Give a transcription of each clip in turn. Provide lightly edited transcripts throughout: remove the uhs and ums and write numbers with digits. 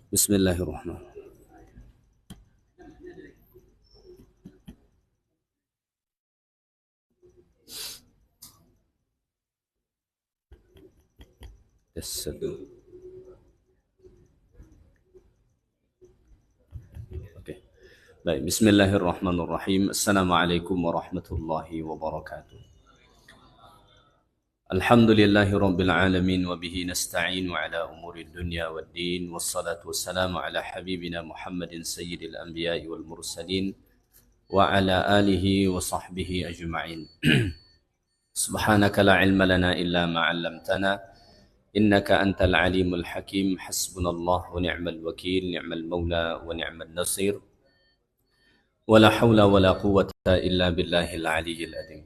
Bismillahirrahmanirrahim. Oke. Baik, bismillahirrahmanirrahim. Assalamualaikum warahmatullahi wabarakatuh. Alhamdulillahi rabbil alamin wa bihi nasta'inu ala umuri dunya waddin wassalatu wassalamu ala habibina Muhammadin sayyidil anbiya'i wal mursalin wa ala alihi wa sahbihi ajma'in. Subhanaka la ilma lana illa ma 'allamtana innaka antal alimul hakim. Hasbunallah wa ni'mal wakil, ni'mal maula wa ni'mal nasir. Wala haula wala quwwata illa billahil aliyyil azim.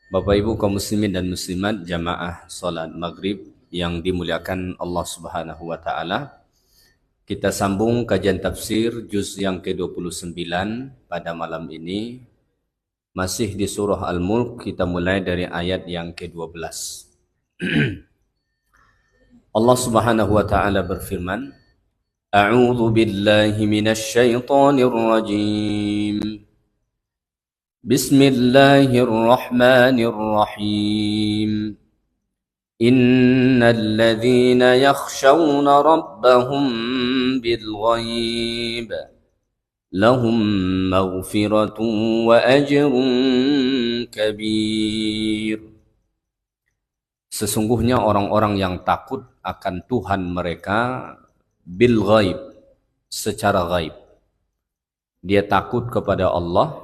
Bapak Ibu kaum muslimin dan muslimat jamaah salat maghrib yang dimuliakan Allah Subhanahu wa taala. Kita sambung kajian tafsir juz yang ke-29 pada malam ini. Masih di surah Al-Mulk, kita mulai dari ayat yang ke-12. Allah Subhanahu wa taala berfirman, A'udzu billahi minasy syaithanir rajim. Bismillahirrahmanirrahim. Innal ladzina yakhshawna rabbahum bil ghaib lahum maghfiratun wa ajrun kabir. Sesungguhnya orang-orang yang takut akan Tuhan mereka bil ghaib, secara ghaib. Dia takut kepada Allah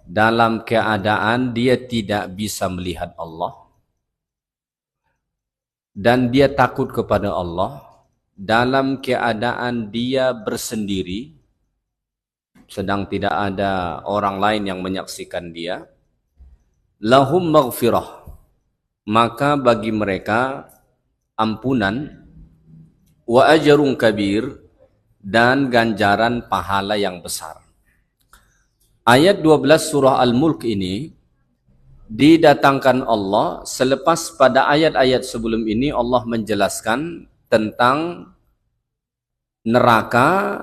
dalam keadaan dia tidak bisa melihat Allah, dan dia takut kepada Allah dalam keadaan dia bersendiri, sedang tidak ada orang lain yang menyaksikan dia. Lahum maghfirah, maka bagi mereka ampunan, wa ajrun kabir, dan ganjaran pahala yang besar. Ayat 12 surah Al-Mulk ini didatangkan Allah selepas pada ayat-ayat sebelum ini Allah menjelaskan tentang neraka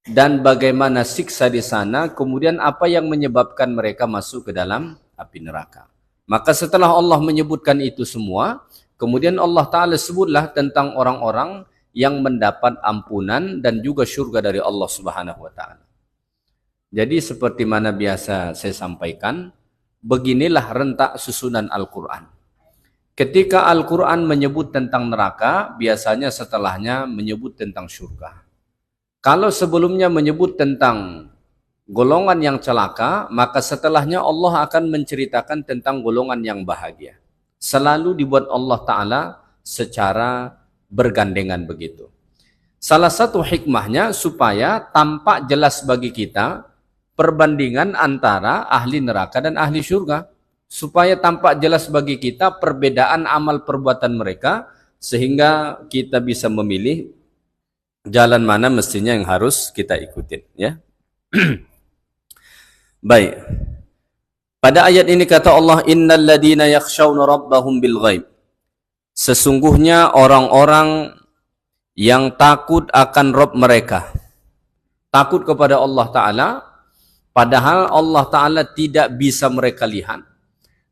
dan bagaimana siksa di sana, kemudian apa yang menyebabkan mereka masuk ke dalam api neraka. Maka setelah Allah menyebutkan itu semua, kemudian Allah Ta'ala sebutlah tentang orang-orang yang mendapat ampunan dan juga syurga dari Allah Subhanahu wa Ta'ala. Jadi seperti mana biasa saya sampaikan, beginilah rentak susunan Al-Quran. Ketika Al-Quran menyebut tentang neraka, biasanya setelahnya menyebut tentang syurga. Kalau sebelumnya menyebut tentang golongan yang celaka, maka setelahnya Allah akan menceritakan tentang golongan yang bahagia. Selalu dibuat Allah Ta'ala secara bergandengan begitu. Salah satu hikmahnya supaya tampak jelas bagi kita perbandingan antara ahli neraka dan ahli syurga, supaya tampak jelas bagi kita perbedaan amal perbuatan mereka, sehingga kita bisa memilih jalan mana mestinya yang harus kita ikutin, ya. Baik. Pada ayat ini kata Allah, innal ladzina yakhshawna rabbahum bil ghaib. Sesungguhnya orang-orang yang takut akan Rabb mereka, takut kepada Allah Ta'ala, padahal Allah Ta'ala tidak bisa mereka lihat.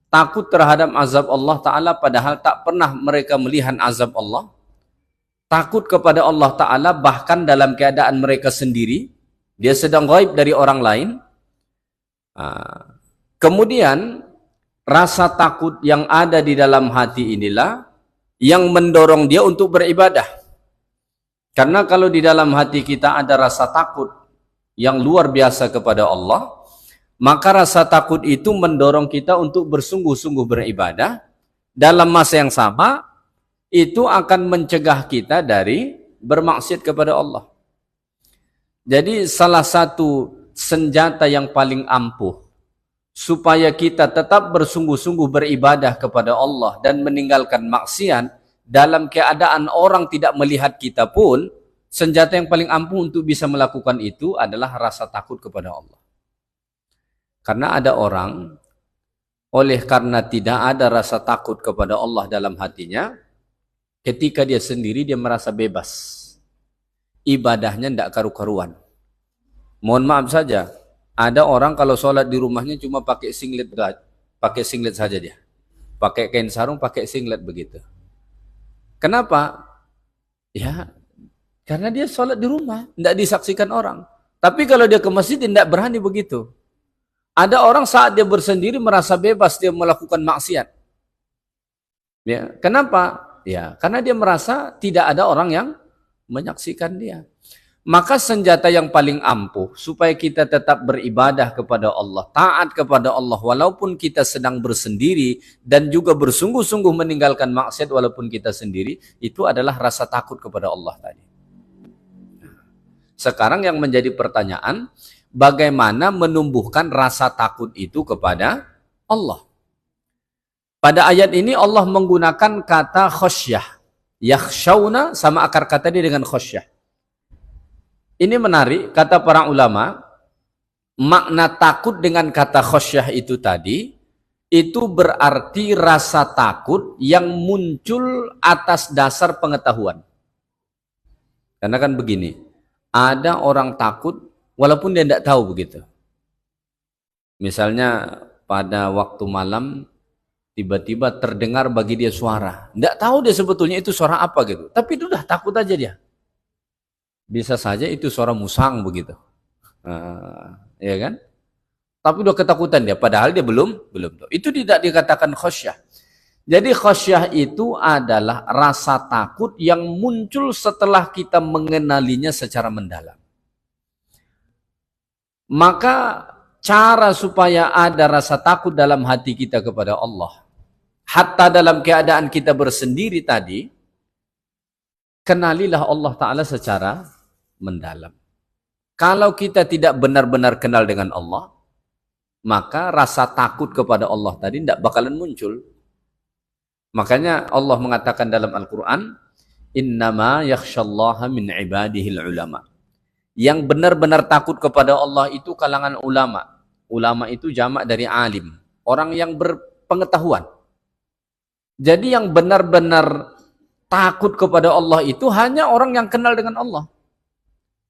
Takut terhadap azab Allah Ta'ala padahal tak pernah mereka melihat azab Allah. Takut kepada Allah Ta'ala bahkan dalam keadaan mereka sendiri. Dia sedang gaib dari orang lain. Kemudian rasa takut yang ada di dalam hati inilah yang mendorong dia untuk beribadah. Karena kalau di dalam hati kita ada rasa takut yang luar biasa kepada Allah, maka rasa takut itu mendorong kita untuk bersungguh-sungguh beribadah. Dalam masa yang sama, itu akan mencegah kita dari bermaksiat kepada Allah. Jadi salah satu senjata yang paling ampuh supaya kita tetap bersungguh-sungguh beribadah kepada Allah dan meninggalkan maksiat dalam keadaan orang tidak melihat kita pun, senjata yang paling ampuh untuk bisa melakukan itu adalah rasa takut kepada Allah. Karena ada orang, oleh karena tidak ada rasa takut kepada Allah dalam hatinya, Ketika dia sendiri, dia merasa bebas. Ibadahnya tidak karu-karuan. Mohon maaf saja, ada orang kalau sholat di rumahnya cuma pakai singlet saja dia. Pakai kain sarung, pakai singlet begitu. Kenapa? Ya, karena dia sholat di rumah, tidak disaksikan orang. Tapi kalau dia ke masjid, tidak berani begitu. Ada orang saat dia bersendiri merasa bebas dia melakukan maksiat. Ya, kenapa? Ya, karena dia merasa tidak ada orang yang menyaksikan dia. Maka senjata yang paling ampuh supaya kita tetap beribadah kepada Allah, taat kepada Allah walaupun kita sedang bersendiri dan juga bersungguh-sungguh meninggalkan maksiat walaupun kita sendiri, itu adalah rasa takut kepada Allah tadi. Sekarang yang menjadi pertanyaan, bagaimana menumbuhkan rasa takut itu kepada Allah? Pada ayat ini Allah menggunakan kata khosyah. Yakhshawna sama akar kata dia dengan khosyah. Ini menarik, kata para ulama, makna takut dengan kata khosyah itu tadi, itu berarti rasa takut yang muncul atas dasar pengetahuan. Karena kan begini, ada orang takut walaupun dia tidak tahu begitu. Misalnya pada waktu malam, tiba-tiba terdengar bagi dia suara. Tidak tahu dia sebetulnya itu suara apa gitu. Tapi itu udah takut aja dia. Bisa saja itu suara musang begitu, ya kan? Tapi udah ketakutan dia, padahal dia belum tahu. Itu tidak dikatakan khosyah. Jadi khosyah itu adalah rasa takut yang muncul setelah kita mengenalinya secara mendalam. Maka cara supaya ada rasa takut dalam hati kita kepada Allah, hatta dalam keadaan kita bersendiri tadi, kenalilah Allah Ta'ala secara mendalam. Kalau kita tidak benar-benar kenal dengan Allah, maka rasa takut kepada Allah tadi tidak bakalan muncul. Makanya Allah mengatakan dalam Al-Quran, innama yakhshallaha min ibadihil ulama. Yang benar-benar takut kepada Allah itu kalangan ulama. Ulama itu jamak dari alim, orang yang berpengetahuan. Jadi yang benar-benar takut kepada Allah itu hanya orang yang kenal dengan Allah.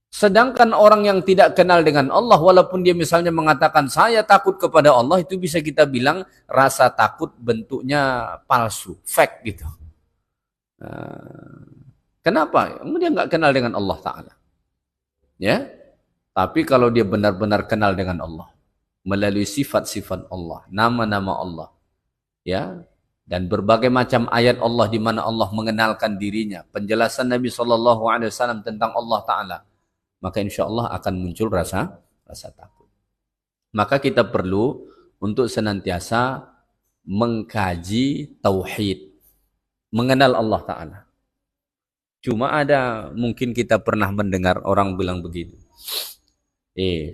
Sedangkan orang yang tidak kenal dengan Allah, walaupun dia misalnya mengatakan saya takut kepada Allah, itu bisa kita bilang rasa takut bentuknya palsu, fake gitu. Kenapa? Dia nggak kenal dengan Allah Ta'ala. Ya, tapi kalau dia benar-benar kenal dengan Allah, melalui sifat-sifat Allah, nama-nama Allah, ya, dan berbagai macam ayat Allah di mana Allah mengenalkan dirinya, penjelasan Nabi SAW tentang Allah Ta'ala, maka insya Allah akan muncul rasa takut. Maka kita perlu untuk senantiasa mengkaji tauhid, mengenal Allah Ta'ala. Cuma ada, mungkin kita pernah mendengar orang bilang begitu,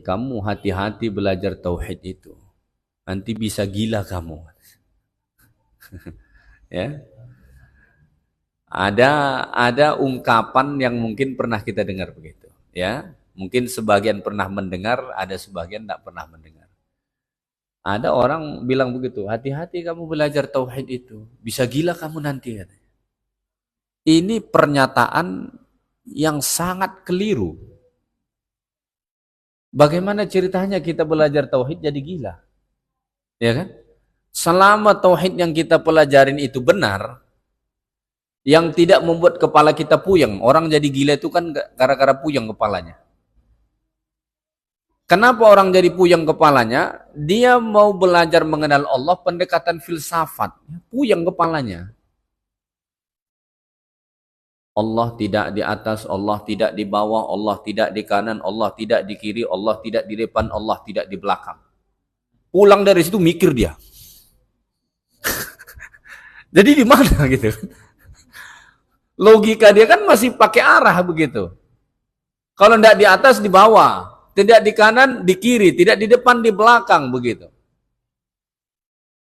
kamu hati-hati belajar tauhid itu, nanti bisa gila kamu. Ya, ada ungkapan yang mungkin pernah kita dengar begitu. Ya, mungkin sebagian pernah mendengar, ada sebagian tidak pernah mendengar. Ada orang bilang begitu, hati-hati kamu belajar tauhid itu, bisa gila kamu nanti. Ini pernyataan yang sangat keliru. Bagaimana ceritanya kita belajar tauhid jadi gila? Ya kan? Selama tauhid yang kita pelajarin itu benar, yang tidak membuat kepala kita puyeng. Orang jadi gila itu kan gara-gara puyeng kepalanya. Kenapa orang jadi puyeng kepalanya? Dia mau belajar mengenal Allah, pendekatan filsafat. Puyeng kepalanya. Allah tidak di atas, Allah tidak di bawah, Allah tidak di kanan, Allah tidak di kiri, Allah tidak di depan, Allah tidak di belakang. Pulang dari situ mikir dia. Jadi di mana gitu? Logika dia kan masih pakai arah begitu. Kalau tidak di atas, di bawah. Tidak di kanan, di kiri. Tidak di depan, di belakang begitu.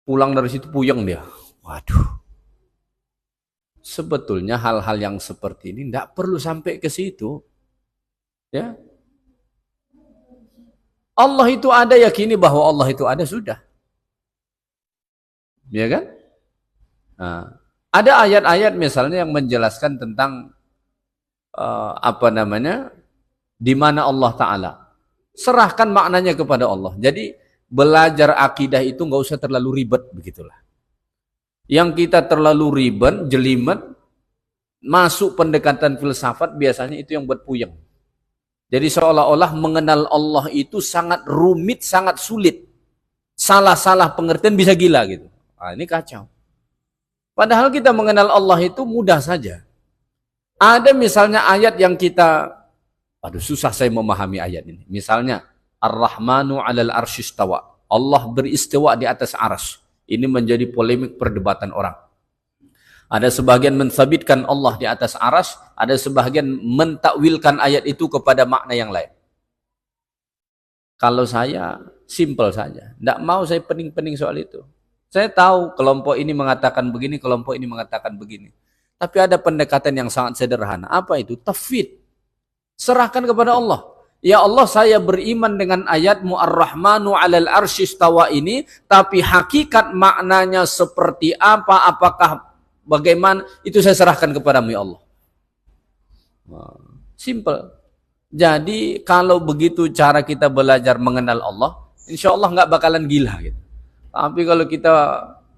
Pulang dari situ puyeng dia. Waduh. Sebetulnya hal-hal yang seperti ini tidak perlu sampai ke situ. Ya. Allah itu ada, yakini bahwa Allah itu ada, sudah. Ya kan? Nah, Ada ayat-ayat misalnya yang menjelaskan tentang di mana Allah Ta'ala. Serahkan maknanya kepada Allah. Jadi belajar akidah itu nggak usah terlalu ribet, begitulah. Yang kita terlalu ribet, jelimet, masuk pendekatan filsafat biasanya itu yang buat puyeng. Jadi seolah-olah mengenal Allah itu sangat rumit, sangat sulit. Salah-salah pengertian bisa gila gitu. Nah, ini kacau. Padahal kita mengenal Allah itu mudah saja. Ada misalnya ayat yang kita, aduh susah saya memahami ayat ini. Misalnya, Ar-Rahmanu 'alal arsyistawa. Allah beristiwa di atas arsy. Ini menjadi polemik perdebatan orang. Ada sebagian mensabitkan Allah di atas arsy, ada sebagian mentakwilkan ayat itu kepada makna yang lain. Kalau saya, simpel saja. Tidak mau saya pening-pening soal itu. Saya tahu kelompok ini mengatakan begini, kelompok ini mengatakan begini. Tapi ada pendekatan yang sangat sederhana. Apa itu? Tafwid. Serahkan kepada Allah. Ya Allah, saya beriman dengan ayatmu Ar-Rahmanu 'alal arsy istawa ini, tapi hakikat maknanya seperti apa, apakah bagaimana, itu saya serahkan kepadamu ya Allah. Simple. Jadi kalau begitu cara kita belajar mengenal Allah, insya Allah nggak bakalan gila gitu. Tapi kalau kita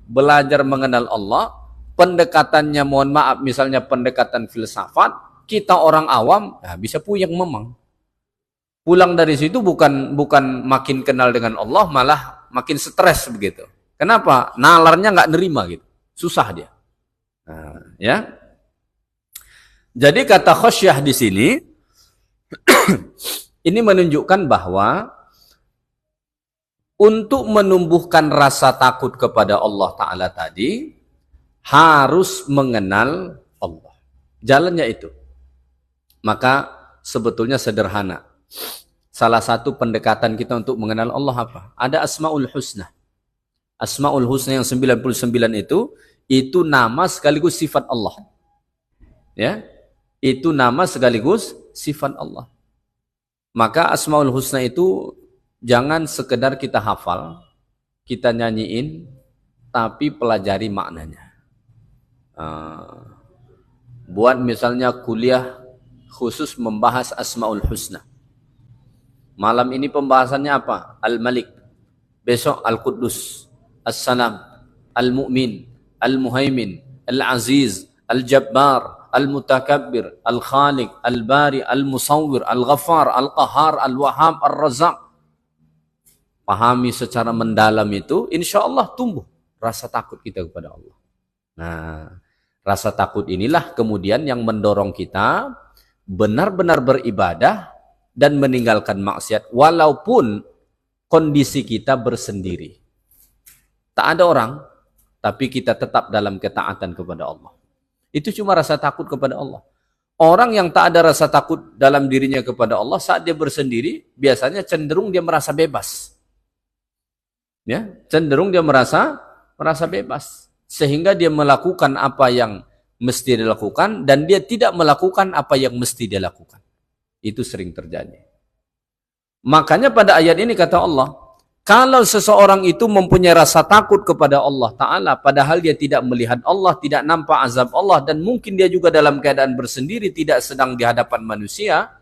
belajar mengenal Allah, pendekatannya mohon maaf misalnya pendekatan filsafat, kita orang awam ya bisa puyeng memang. Pulang dari situ bukan makin kenal dengan Allah, malah makin stres begitu. Kenapa? Nalarnya nggak nerima gitu. Susah dia. Nah, ya. Jadi kata khosyah di sini ini menunjukkan bahwa untuk menumbuhkan rasa takut kepada Allah Ta'ala tadi, harus mengenal Allah. Jalannya itu. Maka sebetulnya sederhana. Salah satu pendekatan kita untuk mengenal Allah apa? Ada Asma'ul Husna. Asma'ul Husna yang 99 itu nama sekaligus sifat Allah. Ya, itu nama sekaligus sifat Allah. Maka Asma'ul Husna itu jangan sekedar kita hafal, kita nyanyiin, tapi pelajari maknanya. Buat misalnya kuliah khusus membahas Asma'ul Husna. Malam ini pembahasannya apa? Al-Malik. Besok Al-Quddus, As-Salam, Al-Mu'min, Al-Muhaimin, Al-Aziz, Al-Jabbar, Al-Mutakabbir, Al-Khaliq, Al-Bari, Al-Musawwir, Al-Ghaffar, Al-Qahar, Al-Wahhab, Al-Razzaq. Pahami secara mendalam itu, insya Allah tumbuh rasa takut kita kepada Allah. Nah, rasa takut inilah kemudian yang mendorong kita benar-benar beribadah dan meninggalkan maksiat, walaupun kondisi kita bersendiri. Tak ada orang, tapi kita tetap dalam ketaatan kepada Allah. Itu cuma rasa takut kepada Allah. Orang yang tak ada rasa takut dalam dirinya kepada Allah, saat dia bersendiri, biasanya cenderung dia merasa bebas. Ya, cenderung dia merasa bebas, sehingga dia melakukan apa yang mesti dilakukan dan dia tidak melakukan apa yang mesti dia lakukan. Itu sering terjadi. Makanya pada ayat ini kata Allah, kalau seseorang itu mempunyai rasa takut kepada Allah Ta'ala, padahal dia tidak melihat Allah, tidak nampak azab Allah, dan mungkin dia juga dalam keadaan bersendiri, tidak sedang di hadapan manusia,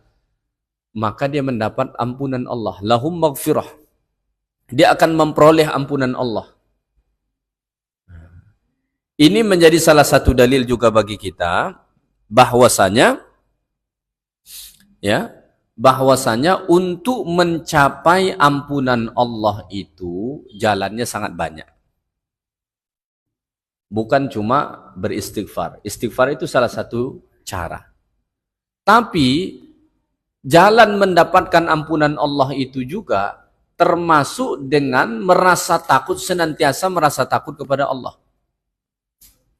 maka dia mendapat ampunan Allah. Lahum maghfirah. Dia akan memperoleh ampunan Allah. Ini menjadi salah satu dalil juga bagi kita bahwasanya untuk mencapai ampunan Allah itu jalannya sangat banyak. Bukan cuma beristighfar. Istighfar itu salah satu cara. Tapi jalan mendapatkan ampunan Allah itu juga termasuk dengan merasa takut, senantiasa merasa takut kepada Allah.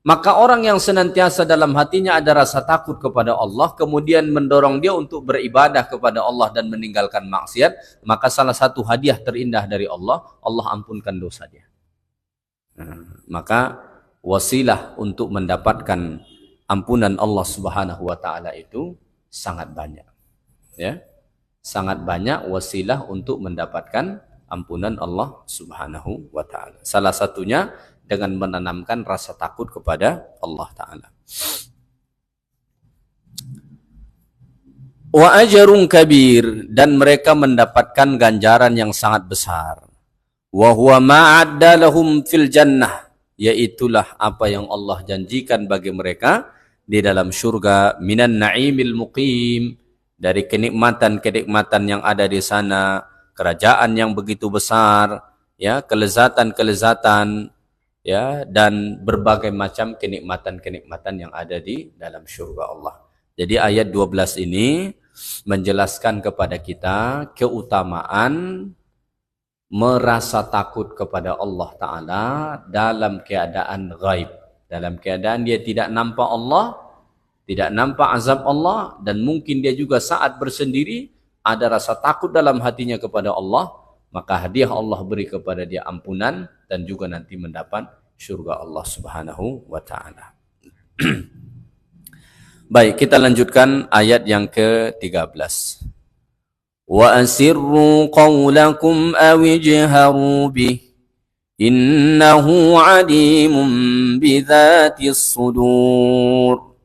Maka orang yang senantiasa dalam hatinya ada rasa takut kepada Allah, kemudian mendorong dia untuk beribadah kepada Allah dan meninggalkan maksiat, maka salah satu hadiah terindah dari Allah, Allah ampunkan dosa dia. Maka wasilah untuk mendapatkan ampunan Allah Subhanahu wa Ta'ala itu sangat banyak. Ya. Sangat banyak wasilah untuk mendapatkan ampunan Allah Subhanahu wa Ta'ala. Salah satunya dengan menanamkan rasa takut kepada Allah Ta'ala. Wa ajrun kabir, dan mereka mendapatkan ganjaran yang sangat besar. Wa huwa ma'adda lahum fil jannah, yaitulah apa yang Allah janjikan bagi mereka di dalam surga, minan na'imil muqim, dari kenikmatan-kenikmatan yang ada di sana, kerajaan yang begitu besar, ya, kelezatan-kelezatan, ya, dan berbagai macam kenikmatan-kenikmatan yang ada di dalam surga Allah. Jadi ayat 12 ini menjelaskan kepada kita keutamaan merasa takut kepada Allah Ta'ala dalam keadaan ghaib, dalam keadaan dia tidak nampak Allah, tidak nampak azab Allah, dan mungkin dia juga saat bersendiri ada rasa takut dalam hatinya kepada Allah, maka hadiah Allah beri kepada dia ampunan dan juga nanti mendapat surga Allah Subhanahu wa Ta'ala. Baik, kita lanjutkan ayat yang ke-13. Wa asirru qawlakum aw ijharu bih innahu alimun bidzatis sudur.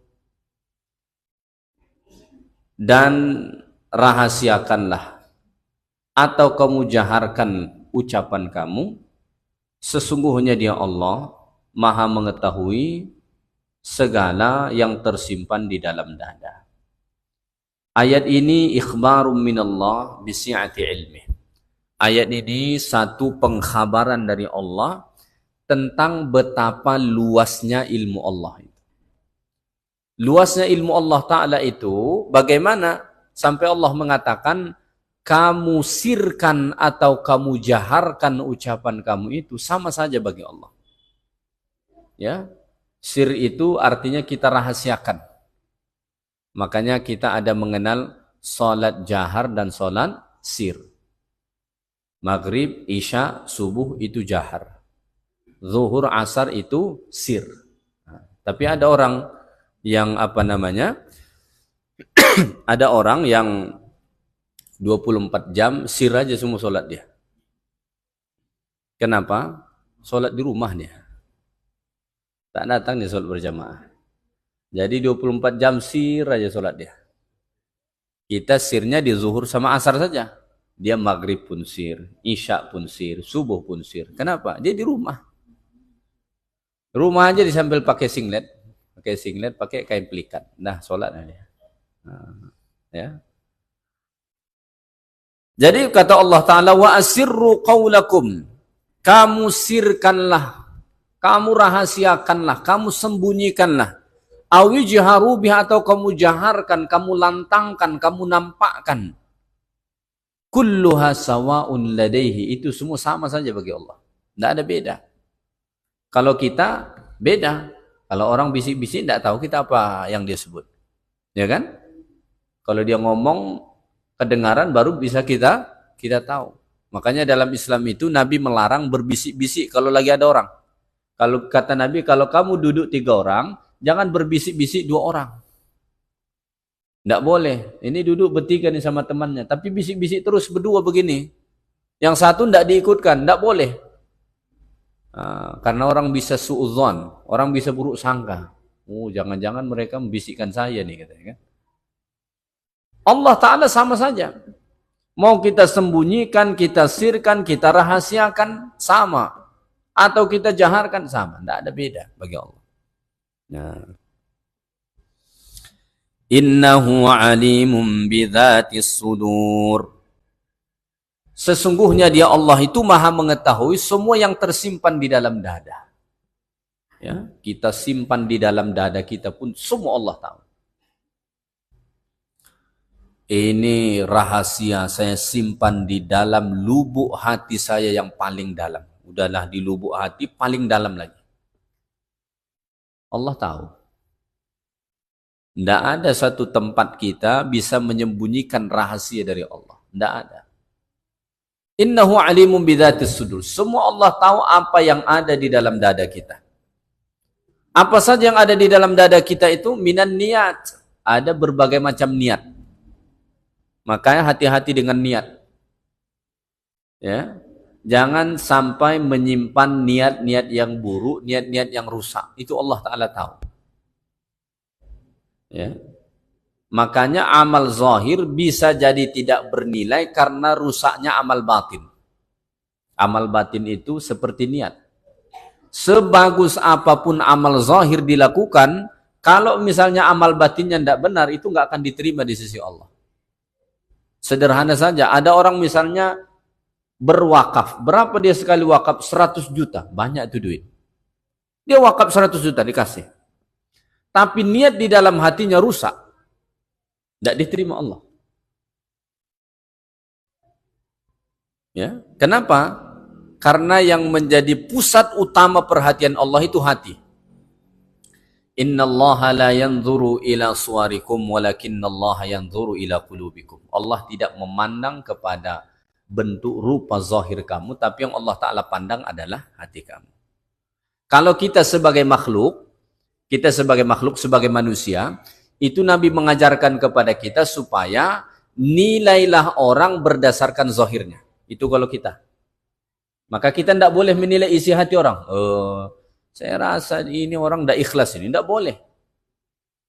Dan rahasiakanlah atau kamu jaharkan ucapan kamu, sesungguhnya dia Allah Maha mengetahui segala yang tersimpan di dalam dada. Ayat ini ikhbarum minallah bisi'ati ilmi. Ayat ini satu pengkhabaran dari Allah tentang betapa luasnya ilmu Allah itu. Luasnya ilmu Allah Ta'ala itu bagaimana sampai Allah mengatakan kamu sirkan atau kamu jaharkan ucapan kamu itu sama saja bagi Allah. Ya. Sir itu artinya kita rahasiakan. Makanya kita ada mengenal salat jahar dan salat sir. Maghrib, isya, subuh itu jahar. Zuhur, asar itu sir. Nah, tapi ada orang yang ada orang yang 24 jam sir aja semua salat dia. Kenapa? Salat di rumah dia. Tak datang dia sholat berjamaah. Jadi 24 jam sir aja sholat dia. Kita sirnya di zuhur sama asar saja. Dia maghrib pun sir, isya pun sir, subuh pun sir. Kenapa? Dia di rumah. Rumah aja disambil pakai singlet, pakai kain pelikat. Nah, sholatnya dia. Nah, ya. Jadi kata Allah Ta'ala, wa asirru qawlakum. Kamu sirkanlah, kamu rahasiakanlah, kamu sembunyikanlah. Awijharu biha, atau kamu jaharkan, kamu lantangkan, kamu nampakkan. Kulluha sawa'un ladaihi, itu semua sama saja bagi Allah. Tidak ada beda. Kalau kita beda. Kalau orang bisik-bisik tidak tahu kita apa yang dia sebut. Ya kan? Kalau dia ngomong kedengaran baru bisa kita tahu. Makanya dalam Islam itu Nabi melarang berbisik-bisik kalau lagi ada orang. Kalau kata Nabi, kalau kamu duduk 3 orang, jangan berbisik-bisik 2 orang. Tidak boleh. Ini duduk bertiga nih sama temannya, tapi bisik-bisik terus berdua begini. Yang satu tidak diikutkan, tidak boleh. Karena orang bisa suudzon, orang bisa buruk sangka. Oh, jangan-jangan mereka membisikkan saya nih, katanya kan. Allah Ta'ala sama saja. Mau kita sembunyikan, kita sirkan, kita rahasiakan, sama. Atau kita jaharkan, sama. Tidak ada beda bagi Allah. Nah. Innahu alimun bidzatis sudur. Sesungguhnya dia Allah itu maha mengetahui semua yang tersimpan di dalam dada. Ya, kita simpan di dalam dada kita pun semua Allah tahu. Ini rahasia saya simpan di dalam lubuk hati saya yang paling dalam. Udahlah di lubuk hati paling dalam lagi. Allah tahu. Tidak ada satu tempat kita bisa menyembunyikan rahasia dari Allah. Tidak ada. Innahu alimun bidzatis sudur. Semua Allah tahu apa yang ada di dalam dada kita. Apa saja yang ada di dalam dada kita itu minan niat. Ada berbagai macam niat. Makanya hati-hati dengan niat. Ya. Jangan sampai menyimpan niat-niat yang buruk, niat-niat yang rusak. Itu Allah Ta'ala tahu. Ya. Makanya amal zahir bisa jadi tidak bernilai karena rusaknya amal batin. Amal batin itu seperti niat. Sebagus apapun amal zahir dilakukan, kalau misalnya amal batinnya tidak benar, itu nggak akan diterima di sisi Allah. Sederhana saja, ada orang misalnya berwakaf. Berapa dia sekali wakaf? 100 juta. Banyak itu duit. Dia wakaf 100 juta dikasih. Tapi niat di dalam hatinya rusak. Tidak diterima Allah. Ya, kenapa? Karena yang menjadi pusat utama perhatian Allah itu hati. Innallaha la yanzuru ila suwarikum walakinallaha yanzuru ila qulubikum. Allah tidak memandang kepada bentuk rupa zahir kamu, tapi yang Allah Ta'ala pandang adalah hati kamu. Kalau kita sebagai makhluk, sebagai manusia, itu Nabi mengajarkan kepada kita supaya nilailah orang berdasarkan zahirnya. Itu kalau kita. Maka kita tidak boleh menilai isi hati orang. Saya rasa ini orang tidak ikhlas ini. Tidak boleh.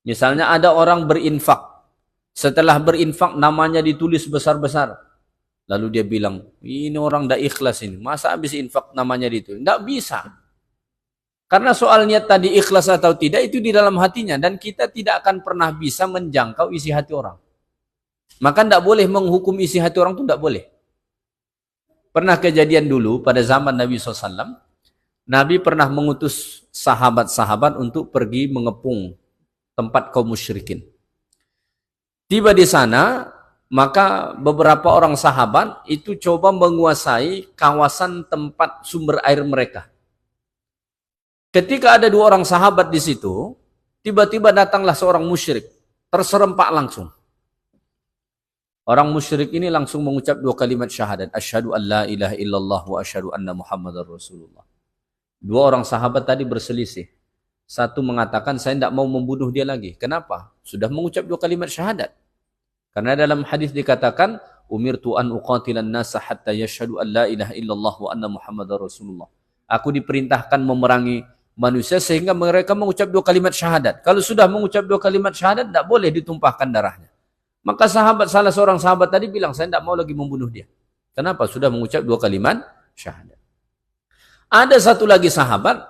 Misalnya ada orang berinfak. Setelah berinfak namanya ditulis besar-besar. Lalu dia bilang, ini orang tidak ikhlas ini. Masa habis infak namanya ditulis? Tidak bisa. Karena soal niat tadi ikhlas atau tidak itu di dalam hatinya. Dan kita tidak akan pernah bisa menjangkau isi hati orang. Maka tidak boleh menghukum isi hati orang itu tidak boleh. Pernah kejadian dulu pada zaman Nabi SAW. Nabi pernah mengutus sahabat-sahabat untuk pergi mengepung tempat kaum musyrikin. Tiba di sana, maka beberapa orang sahabat itu coba menguasai kawasan tempat sumber air mereka. Ketika ada 2 orang sahabat di situ, tiba-tiba datanglah seorang musyrik, terserempak langsung. Orang musyrik ini langsung mengucap 2 kalimat syahadat, asyhadu an la ilaha illallah wa asyhadu anna muhammadar rasulullah. 2 orang sahabat tadi berselisih. Satu mengatakan, saya tidak mau membunuh dia lagi. Kenapa? Sudah mengucap 2 kalimat syahadat. Karena dalam hadis dikatakan, umirtu an uqatilan nasa hatta yashhadu an la ilaha illallah wa anna muhammadar rasulullah. Aku diperintahkan memerangi manusia sehingga mereka mengucap 2 kalimat syahadat. Kalau sudah mengucap 2 kalimat syahadat, tidak boleh ditumpahkan darahnya. Maka salah seorang sahabat tadi bilang, saya tidak mau lagi membunuh dia. Kenapa? Sudah mengucap 2 kalimat syahadat. Ada satu lagi sahabat,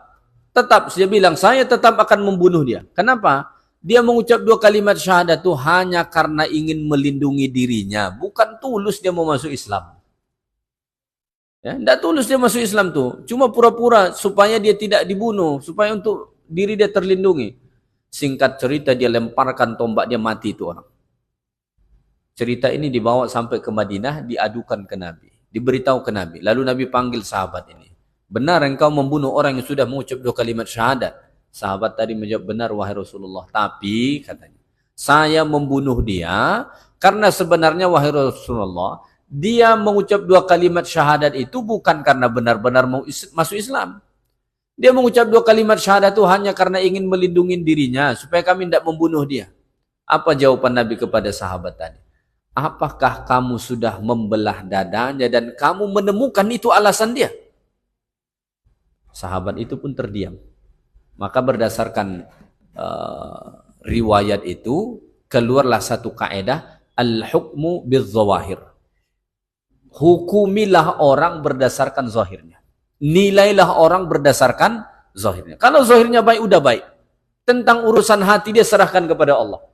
dia bilang, saya tetap akan membunuh dia. Kenapa? Dia mengucap 2 kalimat syahadat itu hanya karena ingin melindungi dirinya. Bukan tulus dia mau masuk Islam. Ya, tidak tulus dia masuk Islam tuh. Cuma pura-pura supaya dia tidak dibunuh. Supaya untuk diri dia terlindungi. Singkat cerita dia lemparkan tombak, dia mati itu orang. Cerita ini dibawa sampai ke Madinah, diadukan ke Nabi. Diberitahu ke Nabi. Lalu Nabi panggil sahabat ini. Benar engkau membunuh orang yang sudah mengucap 2 kalimat syahadat? Sahabat tadi menjawab, benar wahai Rasulullah. Tapi katanya, saya membunuh dia karena sebenarnya wahai Rasulullah, dia mengucap 2 kalimat syahadat itu bukan karena benar-benar mau masuk Islam. Dia mengucap 2 kalimat syahadat itu hanya karena ingin melindungi dirinya supaya kami tidak membunuh dia. Apa jawaban Nabi kepada sahabat tadi? Apakah kamu sudah membelah dadanya dan kamu menemukan itu alasan dia? Sahabat itu pun terdiam. Maka berdasarkan riwayat itu, keluarlah satu kaedah, al-hukmu bil-zawahir. Hukumilah orang berdasarkan zahirnya. Nilailah orang berdasarkan zahirnya. Kalau zahirnya baik, udah baik. Tentang urusan hati dia serahkan kepada Allah.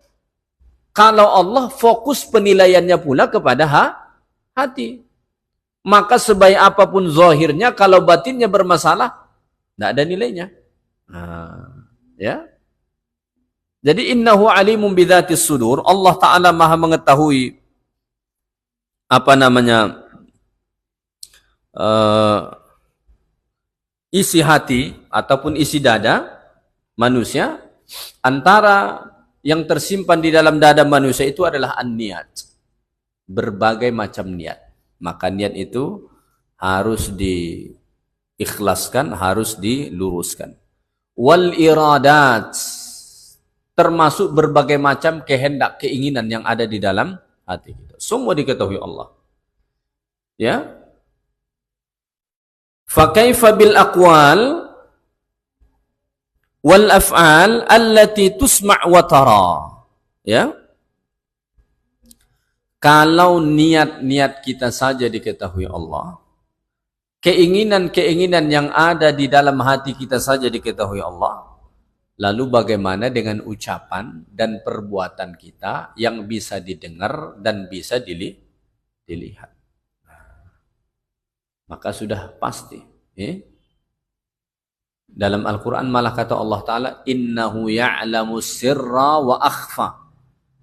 Kalau Allah fokus penilaiannya pula kepada hati. Maka sebaik apapun zahirnya, kalau batinnya bermasalah, tidak ada nilainya. Ya. Jadi innahu alimun bidzatis sudur. Allah Ta'ala maha mengetahui isi hati ataupun isi dada manusia. Antara yang tersimpan di dalam dada manusia itu adalah an-niat. Berbagai macam niat. Maka niat itu harus diikhlaskan, harus diluruskan. Wal iradat, termasuk berbagai macam kehendak, keinginan yang ada di dalam hati kita. Semua diketahui Allah. Ya. Fakaifa bil aqwal wal af'al allati tusma' wa tara. Ya. Kalau niat-niat kita saja diketahui Allah, keinginan-keinginan yang ada di dalam hati kita saja diketahui Allah, lalu bagaimana dengan ucapan dan perbuatan kita yang bisa didengar dan bisa dilihat? Maka sudah pasti. Dalam Al-Quran malah kata Allah Ta'ala, innahu ya'lamu sirra wa akhfa.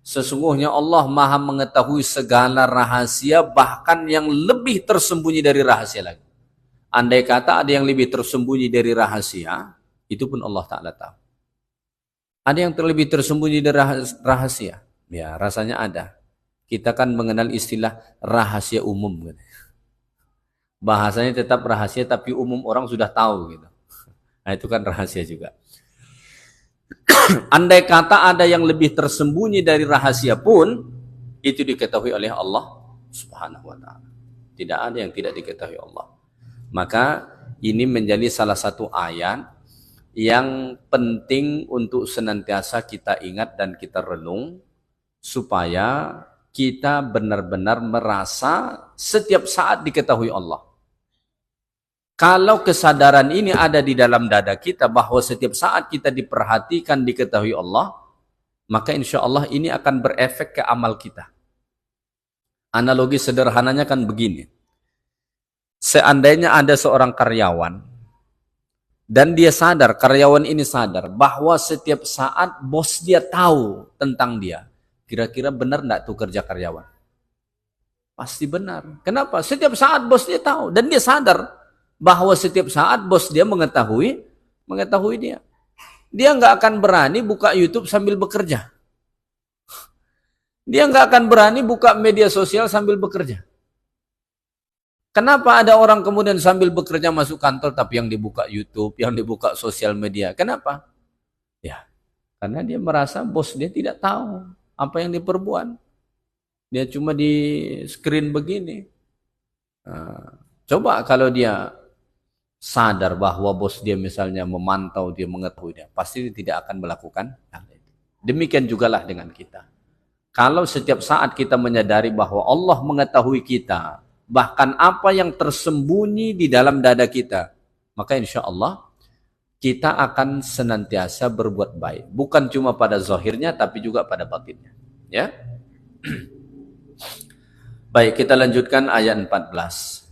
Sesungguhnya Allah maha mengetahui segala rahasia, bahkan yang lebih tersembunyi dari rahasia lagi. Andai kata ada yang lebih tersembunyi dari rahasia, itu pun Allah Ta'ala tahu. Ada yang lebih tersembunyi dari rahasia? Ya, rasanya ada. Kita kan mengenal istilah rahasia umum. Bahasanya tetap rahasia, tapi umum orang sudah tahu. Gitu. Nah, itu kan rahasia juga. Andai kata ada yang lebih tersembunyi dari rahasia pun, itu diketahui oleh Allah Subhanahu wa Ta'ala. Tidak ada yang tidak diketahui Allah. Maka ini menjadi salah satu ayat yang penting untuk senantiasa kita ingat dan kita renung, supaya kita benar-benar merasa setiap saat diketahui Allah. Kalau kesadaran ini ada di dalam dada kita bahwa setiap saat kita diperhatikan, diketahui Allah, maka insya Allah ini akan berefek ke amal kita. Analogi sederhananya kan begini. Seandainya ada seorang karyawan, dan dia sadar, karyawan ini sadar, bahwa setiap saat bos dia tahu tentang dia. Kira-kira benar enggak tuh kerja karyawan? Pasti benar. Kenapa? Setiap saat bos dia tahu, dan dia sadar bahwa setiap saat bos dia mengetahui dia. Dia nggak akan berani buka YouTube sambil bekerja. Dia nggak akan berani buka media sosial sambil bekerja. Kenapa ada orang kemudian sambil bekerja masuk kantor tapi yang dibuka YouTube, yang dibuka sosial media? Kenapa? Ya, karena dia merasa bos dia tidak tahu apa yang diperbuat. Dia cuma di screen begini. Nah, coba kalau dia sadar bahwa bos dia misalnya memantau dia, mengetahui dia, pasti dia tidak akan melakukan hal itu. Demikian jugalah dengan kita. Kalau setiap saat kita menyadari bahwa Allah mengetahui kita, bahkan apa yang tersembunyi di dalam dada kita, maka insya Allah kita akan senantiasa berbuat baik. Bukan cuma pada zahirnya, tapi juga pada batinnya. Ya. Baik, kita lanjutkan ayat 14.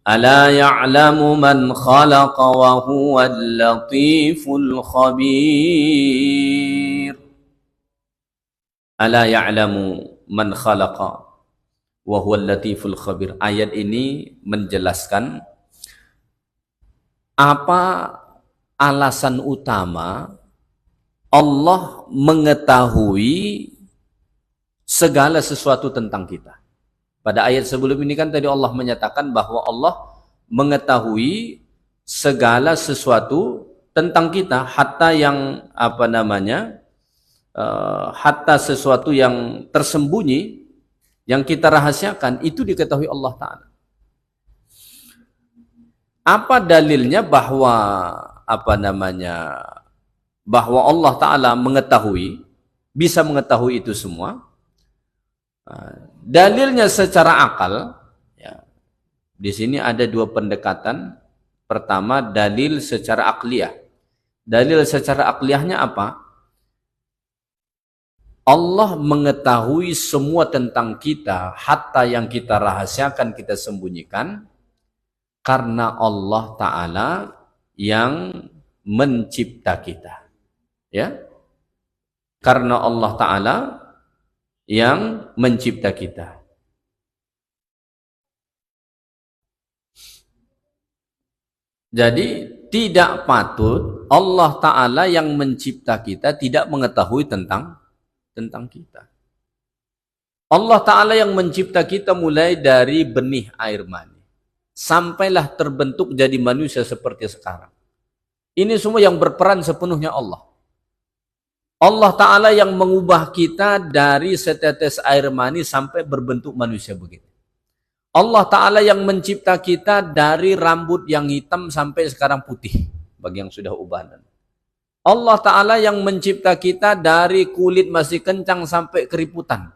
Ala ya'lamu man khalaqa wa huwal latiful khabir. Ala ya'lamu man khalaqa wa huwal latiful khabir. Ayat ini menjelaskan apa alasan utama Allah mengetahui segala sesuatu tentang kita. Pada ayat sebelum ini kan tadi Allah menyatakan bahwa Allah mengetahui segala sesuatu tentang kita, hatta yang hatta sesuatu yang tersembunyi, yang kita rahasiakan, itu diketahui Allah Ta'ala. Apa dalilnya bahwa bahwa Allah Ta'ala mengetahui, bisa mengetahui itu semua? Dalilnya secara akal, ya, di sini ada dua pendekatan. Pertama, dalil secara akliyah. Dalil secara akliyahnya apa? Allah mengetahui semua tentang kita, hatta yang kita rahasiakan, kita sembunyikan, karena Allah Ta'ala yang mencipta kita. Ya, karena Allah Ta'ala yang mencipta kita. Jadi tidak patut Allah Ta'ala yang mencipta kita tidak mengetahui tentang kita. Allah Ta'ala yang mencipta kita mulai dari benih air mani, sampailah terbentuk jadi manusia seperti sekarang. Ini semua yang berperan sepenuhnya Allah. Allah Ta'ala yang mengubah kita dari setetes air mani sampai berbentuk manusia begitu. Allah Ta'ala yang mencipta kita dari rambut yang hitam sampai sekarang putih bagi yang sudah ubanan. Allah Ta'ala yang mencipta kita dari kulit masih kencang sampai keriputan.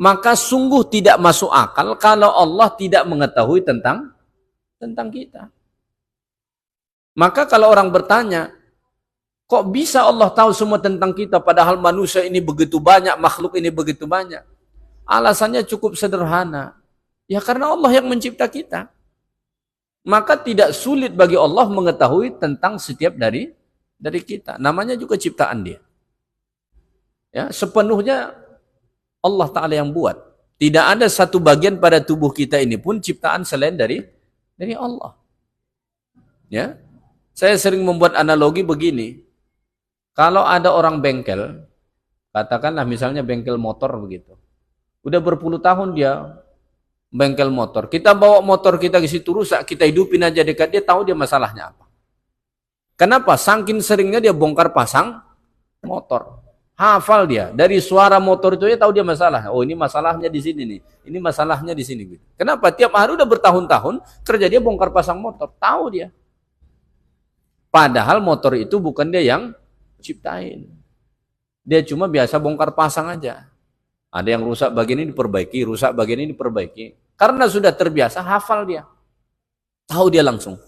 Maka sungguh tidak masuk akal kalau Allah tidak mengetahui tentang kita. Maka kalau orang bertanya, kok bisa Allah tahu semua tentang kita padahal manusia ini begitu banyak, makhluk ini begitu banyak? Alasannya cukup sederhana. Ya karena Allah yang mencipta kita. Maka tidak sulit bagi Allah mengetahui tentang setiap dari kita. Namanya juga ciptaan Dia. Ya, sepenuhnya Allah Ta'ala yang buat. Tidak ada satu bagian pada tubuh kita ini pun ciptaan selain dari Allah. Ya, saya sering membuat analogi begini. Kalau ada orang bengkel, katakanlah misalnya bengkel motor begitu. Udah berpuluh tahun dia bengkel motor. Kita bawa motor kita ke situ rusak, kita hidupin aja dekat dia, tahu dia masalahnya apa. Kenapa? Saking seringnya dia bongkar pasang motor. Hafal dia. Dari suara motor itu dia tahu dia masalah. Oh, ini masalahnya di sini nih. Ini masalahnya di sini. Kenapa? Tiap hari udah bertahun-tahun kerja dia bongkar pasang motor. Tahu dia. Padahal motor itu bukan dia yang ciptain. Dia cuma biasa bongkar pasang aja. Ada yang rusak bagian ini diperbaiki, rusak bagian ini diperbaiki. Karena sudah terbiasa, hafal dia. Tahu dia langsung.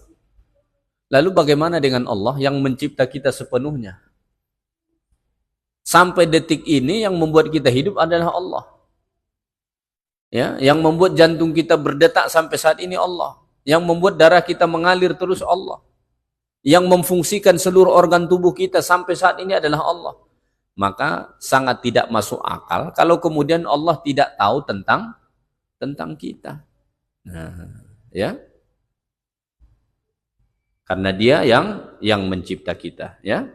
Lalu bagaimana dengan Allah yang mencipta kita sepenuhnya? Sampai detik ini yang membuat kita hidup adalah Allah. Ya, yang membuat jantung kita berdetak sampai saat ini Allah. Yang membuat darah kita mengalir terus Allah. Yang memfungsikan seluruh organ tubuh kita sampai saat ini adalah Allah. Maka sangat tidak masuk akal kalau kemudian Allah tidak tahu tentang kita. Nah, ya. Karena Dia yang mencipta kita, ya.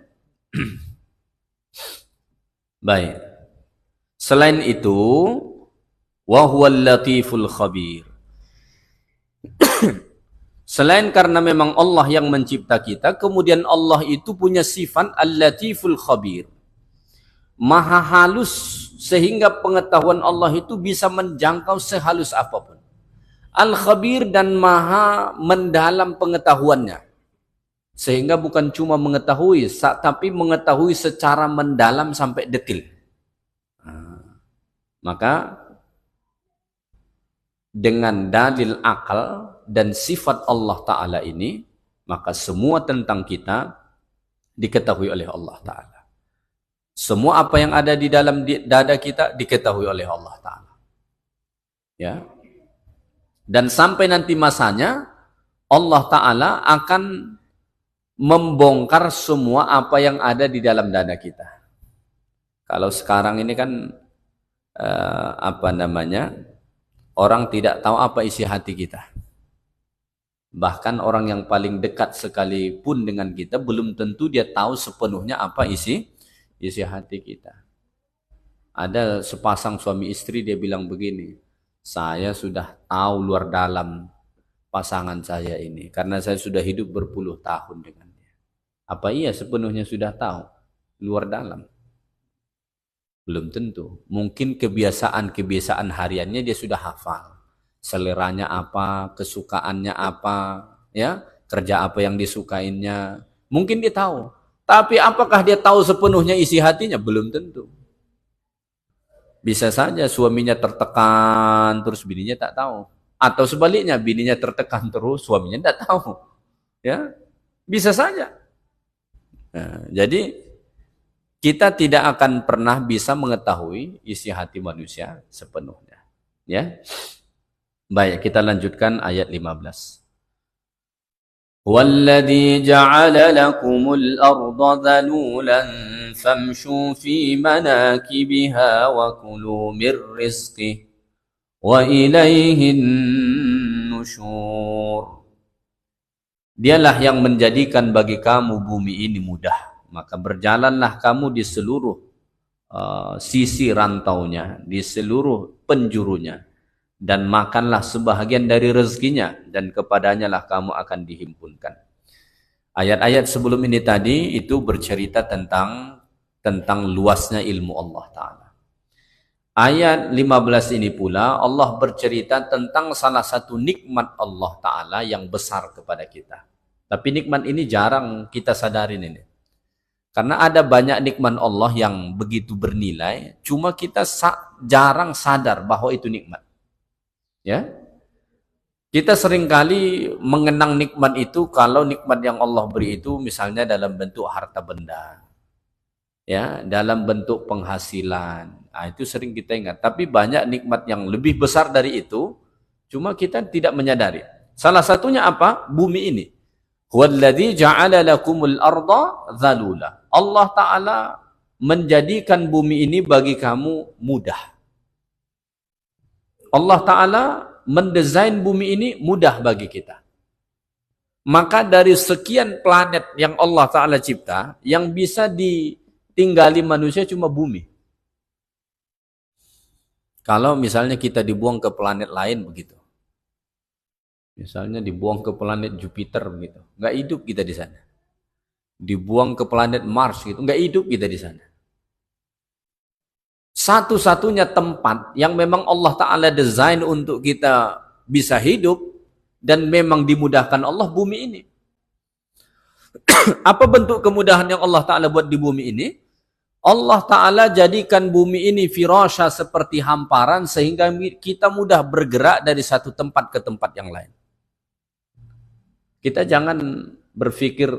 Baik. Selain itu, wa huwal latiful khabir. Selain karena memang Allah yang mencipta kita, kemudian Allah itu punya sifat al-latiful khabir. Maha halus sehingga pengetahuan Allah itu bisa menjangkau sehalus apapun. Al-khabir dan maha mendalam pengetahuannya. Sehingga bukan cuma mengetahui, tapi mengetahui secara mendalam sampai detil. Maka dengan dalil akal dan sifat Allah Ta'ala ini, maka semua tentang kita diketahui oleh Allah Ta'ala. Semua apa yang ada di dalam dada kita diketahui oleh Allah Ta'ala. Ya. Dan sampai nanti masanya, Allah Ta'ala akan membongkar semua apa yang ada di dalam dada kita. Kalau sekarang ini kan, orang tidak tahu apa isi hati kita. Bahkan orang yang paling dekat sekalipun dengan kita, belum tentu dia tahu sepenuhnya apa isi hati kita. Ada sepasang suami istri, dia bilang begini, saya sudah tahu luar dalam pasangan saya ini, karena saya sudah hidup berpuluh tahun dengan dia. Apa iya sepenuhnya sudah tahu luar dalam? Belum tentu. Mungkin kebiasaan hariannya dia sudah hafal. Seleranya apa, kesukaannya apa, ya, kerja apa yang disukainya. Mungkin dia tahu. Tapi apakah dia tahu sepenuhnya isi hatinya? Belum tentu. Bisa saja suaminya tertekan, terus bininya tak tahu. Atau sebaliknya, bininya tertekan terus, suaminya tak tahu. Ya, bisa saja. Nah, jadi, kita tidak akan pernah bisa mengetahui isi hati manusia sepenuhnya. Ya. Baik, kita lanjutkan ayat 15. وَالَّذِي جَعَلَ لَكُمُ الْأَرْضَ ذَلُولًا فَامْشُوا فِي مَنَاكِبِهَا وَكُلُوا مِنْ رِزْقِهِ وَإِلَيْهِ النُّشُورُ. Dialah yang menjadikan bagi kamu bumi ini mudah, maka berjalanlah kamu di seluruh sisi rantaunya, di seluruh penjurunya, dan makanlah sebahagian dari rezekinya, dan kepadanya lah kamu akan dihimpunkan. Ayat-ayat sebelum ini tadi itu bercerita tentang luasnya ilmu Allah Ta'ala. Ayat 15 ini pula Allah bercerita tentang salah satu nikmat Allah Ta'ala yang besar kepada kita. Tapi nikmat ini jarang kita sadarin ini. Karena ada banyak nikmat Allah yang begitu bernilai, cuma kita jarang sadar bahwa itu nikmat. Ya, kita seringkali mengenang nikmat itu kalau nikmat yang Allah beri itu misalnya dalam bentuk harta benda, ya, dalam bentuk penghasilan. Nah, itu sering kita ingat. Tapi banyak nikmat yang lebih besar dari itu, cuma kita tidak menyadari. Salah satunya apa? Bumi ini. Huwallazi ja'ala lakumul arda dzalula. Allah Ta'ala menjadikan bumi ini bagi kamu mudah. Allah Ta'ala mendesain bumi ini mudah bagi kita. Maka dari sekian planet yang Allah Ta'ala cipta, yang bisa ditinggali manusia cuma bumi. Kalau misalnya kita dibuang ke planet lain begitu. Misalnya dibuang ke planet Jupiter begitu. Nggak hidup kita di sana. Dibuang ke planet Mars gitu. Nggak hidup kita di sana. Satu-satunya tempat yang memang Allah Ta'ala desain untuk kita bisa hidup dan memang dimudahkan Allah, bumi ini. Apa bentuk kemudahan yang Allah Ta'ala buat di bumi ini? Allah Ta'ala jadikan bumi ini firasha seperti hamparan sehingga kita mudah bergerak dari satu tempat ke tempat yang lain. Kita jangan berpikir,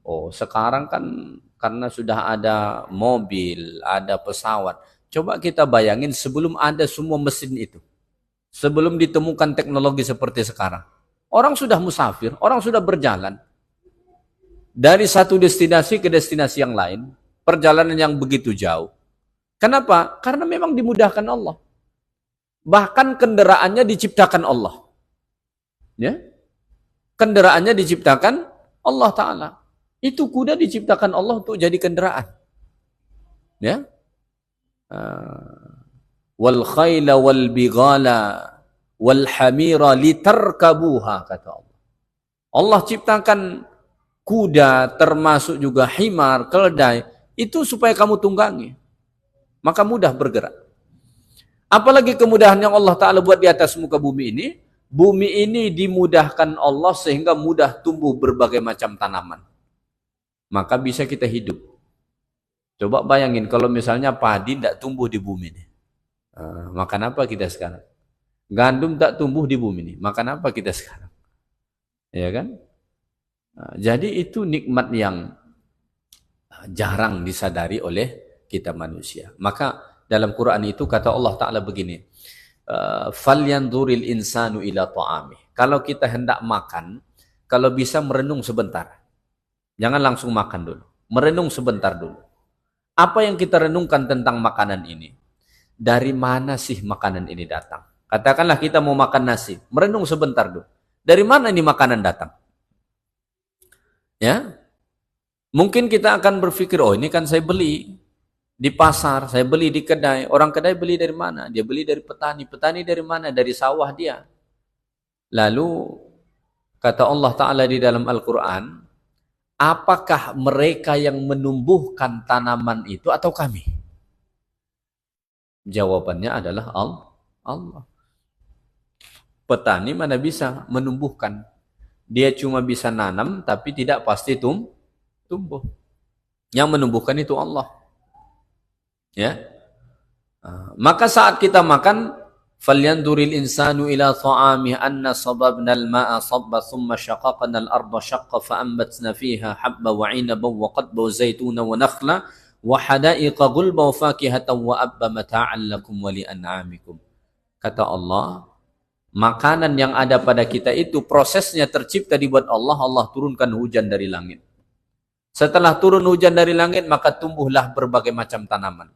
oh sekarang kan karena sudah ada mobil, ada pesawat. Coba kita bayangin sebelum ada semua mesin itu. Sebelum ditemukan teknologi seperti sekarang. Orang sudah musafir, orang sudah berjalan. Dari satu destinasi ke destinasi yang lain. Perjalanan yang begitu jauh. Kenapa? Karena memang dimudahkan Allah. Bahkan kendaraannya diciptakan Allah. Ya? Kendaraannya diciptakan Allah Ta'ala. Itu kuda diciptakan Allah untuk jadi kendaraan. Ya? Wal khayla wal bighala wal hamira litarkabuha, kata Allah. Allah ciptakan kuda termasuk juga himar, keledai. Itu supaya kamu tunggangi. Maka mudah bergerak. Apalagi kemudahan yang Allah Ta'ala buat di atas muka bumi ini. Bumi ini dimudahkan Allah sehingga mudah tumbuh berbagai macam tanaman. Maka bisa kita hidup. Coba bayangin kalau misalnya padi tidak tumbuh di bumi ini. Makan apa kita sekarang? Gandum tak tumbuh di bumi ini. Makan apa kita sekarang? Ya kan? Jadi itu nikmat yang jarang disadari oleh kita manusia. Maka dalam Quran itu kata Allah Ta'ala begini, falyanzuril insanu ila ta'amih. Kalau kita hendak makan, kalau bisa merenung sebentar. Jangan langsung makan dulu. Merenung sebentar dulu. Apa yang kita renungkan tentang makanan ini? Dari mana sih makanan ini datang? Katakanlah kita mau makan nasi. Merenung sebentar dulu. Dari mana ini makanan datang? Ya, mungkin kita akan berpikir, oh ini kan saya beli di pasar, saya beli di kedai. Orang kedai beli dari mana? Dia beli dari petani. Petani dari mana? Dari sawah dia. Lalu, kata Allah Ta'ala di dalam Al-Quran, apakah mereka yang menumbuhkan tanaman itu atau kami? Jawabannya adalah Allah. Petani mana bisa menumbuhkan? Dia cuma bisa nanam, tapi tidak pasti tumbuh. Yang menumbuhkan itu Allah. Ya. Maka saat kita makan, falyanzuril insanu ila ta'amih anna sababna al-ma'a sabba thumma shaqaqna al-arda shaqqa fa'ambatna fiha habba wa 'inaban wa qadba wa zaytuna wa nakhla wa hada'iqa gulba wa fakihatan wa abba mata'an lakum wa li'an'amikum. Kata Allah, makanan yang ada pada kita itu prosesnya tercipta dibuat Allah. Allah turunkan hujan dari langit. Setelah turun hujan dari langit, maka tumbuhlah berbagai macam tanaman.